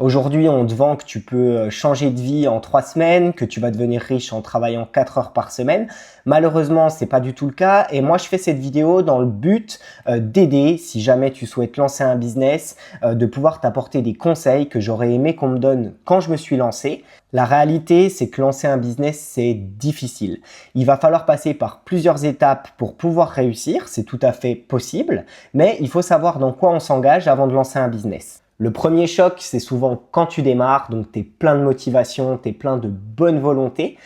Aujourd'hui, on te vend que tu peux changer de vie en 3 semaines, que tu vas devenir riche en travaillant 4 heures par semaine. Malheureusement, c'est pas du tout le cas et moi, je fais cette vidéo dans le but d'aider, si jamais tu souhaites lancer un business, de pouvoir t'apporter des conseils que j'aurais aimé qu'on me donne quand je me suis lancé. La réalité, c'est que lancer un business, c'est difficile. Il va falloir passer par plusieurs étapes pour pouvoir réussir, c'est tout à fait possible, mais il faut savoir dans quoi on s'engage avant de lancer un business. Le premier choc, c'est souvent quand tu démarres, donc tu es plein de motivation, tu es plein de bonne volonté,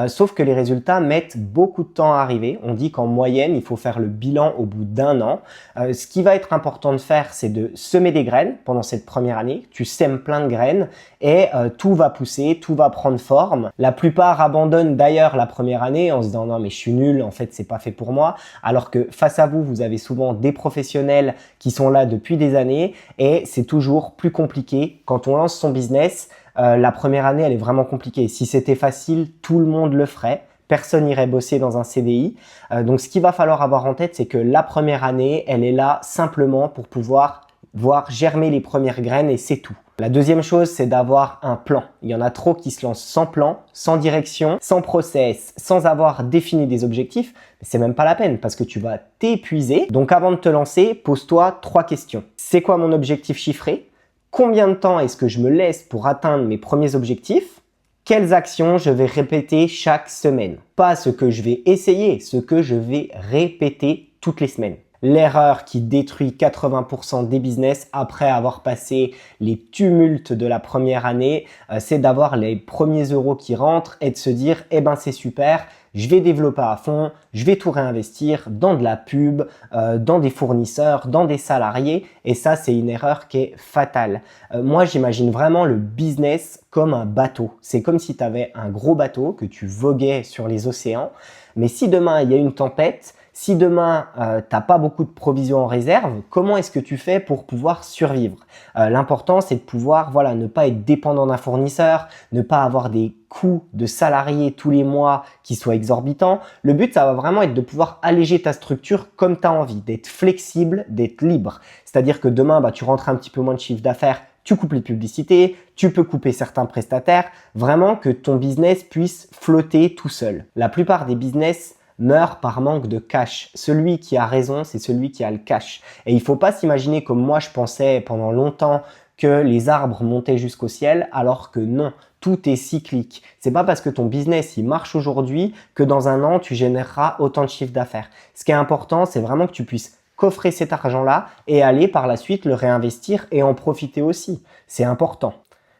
sauf que les résultats mettent beaucoup de temps à arriver. On dit qu'en moyenne, il faut faire le bilan au bout d'1 an. Ce qui va être important de faire, c'est de semer des graines pendant cette première année. Tu sèmes plein de graines et tout va pousser, tout va prendre forme. La plupart abandonnent d'ailleurs la première année en se disant « non mais je suis nul, en fait c'est pas fait pour moi », alors que face à vous, vous avez souvent des professionnels qui sont là depuis des années et c'est toujours plus compliqué quand on lance son business. La première année, elle est vraiment compliquée. Si c'était facile, tout le monde le ferait. Personne n'irait bosser dans un CDI. Donc, ce qu'il va falloir avoir en tête, c'est que la première année, elle est là simplement pour pouvoir voir germer les premières graines et c'est tout. La deuxième chose, c'est d'avoir un plan. Il y en a trop qui se lancent sans plan, sans direction, sans process, sans avoir défini des objectifs. C'est même pas la peine parce que tu vas t'épuiser. Donc, avant de te lancer, pose-toi 3 questions. C'est quoi mon objectif chiffré? Combien de temps est-ce que je me laisse pour atteindre mes premiers objectifs? Quelles actions je vais répéter chaque semaine? Pas ce que je vais essayer, ce que je vais répéter toutes les semaines. L'erreur qui détruit 80% des business après avoir passé les tumultes de la première année, c'est d'avoir les premiers euros qui rentrent et de se dire « eh ben c'est super, je vais développer à fond, je vais tout réinvestir dans de la pub, dans des fournisseurs, dans des salariés » et ça c'est une erreur qui est fatale. Moi j'imagine vraiment le business comme un bateau. C'est comme si tu avais un gros bateau que tu voguais sur les océans, mais si demain il y a une tempête, si demain, tu n'as pas beaucoup de provisions en réserve, comment est-ce que tu fais pour pouvoir survivre? L'important, c'est de pouvoir ne pas être dépendant d'un fournisseur, ne pas avoir des coûts de salariés tous les mois qui soient exorbitants. Le but, ça va vraiment être de pouvoir alléger ta structure comme tu as envie, d'être flexible, d'être libre. C'est-à-dire que demain, tu rentres un petit peu moins de chiffre d'affaires, tu coupes les publicités, tu peux couper certains prestataires, vraiment que ton business puisse flotter tout seul. La plupart des business meurt par manque de cash. Celui qui a raison, c'est celui qui a le cash. Et il ne faut pas s'imaginer comme moi je pensais pendant longtemps que les arbres montaient jusqu'au ciel, alors que non, tout est cyclique. C'est pas parce que ton business il marche aujourd'hui que dans 1 an tu généreras autant de chiffre d'affaires. Ce qui est important, c'est vraiment que tu puisses coffrer cet argent-là et aller par la suite le réinvestir et en profiter aussi. C'est important.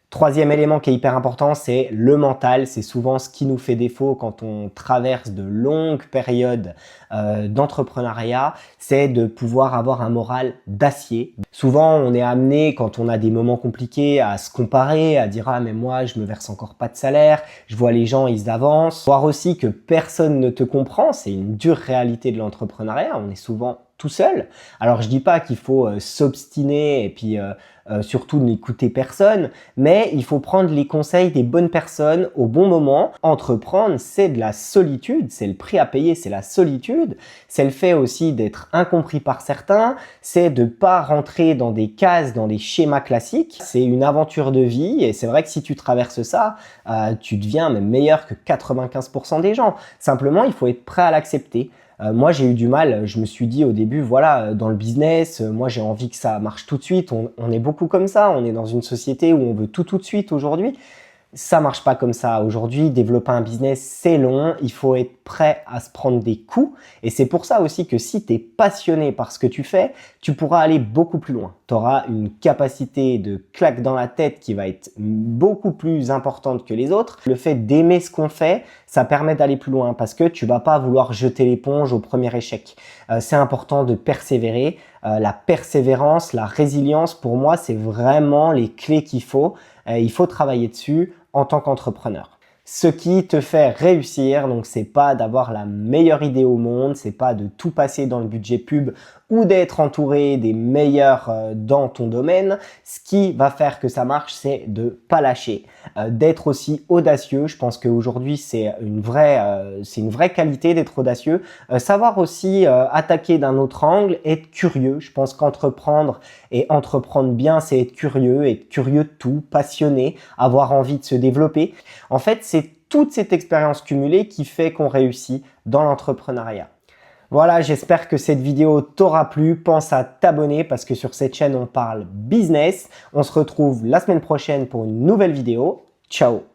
Troisième élément qui est hyper important, c'est le mental. C'est souvent ce qui nous fait défaut quand on traverse de longues périodes d'entrepreneuriat, c'est de pouvoir avoir un moral d'acier. Souvent, on est amené, quand on a des moments compliqués, à se comparer, à dire « ah mais moi, je me verse encore pas de salaire, je vois les gens, ils avancent ». Voir aussi que personne ne te comprend, c'est une dure réalité de l'entrepreneuriat. On est souvent tout seul. Alors, je dis pas qu'il faut s'obstiner et puis surtout n'écouter personne, mais il faut prendre les conseils des bonnes personnes au bon moment. Entreprendre, c'est de la solitude, c'est le prix à payer, c'est la solitude. C'est le fait aussi d'être incompris par certains, c'est de pas rentrer dans des cases, dans des schémas classiques. C'est une aventure de vie et c'est vrai que si tu traverses ça, tu deviens même meilleur que 95% des gens. Simplement, il faut être prêt à l'accepter. Moi, j'ai eu du mal. Je me suis dit au début, voilà, dans le business, moi, j'ai envie que ça marche tout de suite. On est beaucoup comme ça. On est dans une société où on veut tout de suite aujourd'hui. Ça marche pas comme ça. Aujourd'hui, développer un business, c'est long. Il faut être prêt à se prendre des coups. Et c'est pour ça aussi que si tu es passionné par ce que tu fais, tu pourras aller beaucoup plus loin. Tu auras une capacité de claque dans la tête qui va être beaucoup plus importante que les autres. Le fait d'aimer ce qu'on fait, ça permet d'aller plus loin parce que tu vas pas vouloir jeter l'éponge au premier échec. C'est important de persévérer. La persévérance, la résilience, pour moi, c'est vraiment les clés qu'il faut. Il faut travailler dessus en tant qu'entrepreneur. Ce qui te fait réussir, donc c'est pas d'avoir la meilleure idée au monde, c'est pas de tout passer dans le budget pub ou d'être entouré des meilleurs dans ton domaine. Ce qui va faire que ça marche, c'est de pas lâcher, d'être aussi audacieux. Je pense qu'aujourd'hui c'est une vraie qualité d'être audacieux. Savoir aussi attaquer d'un autre angle, être curieux. Je pense qu'entreprendre et entreprendre bien, c'est être curieux de tout, passionné, avoir envie de se développer. En fait, c'est toute cette expérience cumulée qui fait qu'on réussit dans l'entrepreneuriat. Voilà, j'espère que cette vidéo t'aura plu. Pense à t'abonner parce que sur cette chaîne, on parle business. On se retrouve la semaine prochaine pour une nouvelle vidéo. Ciao!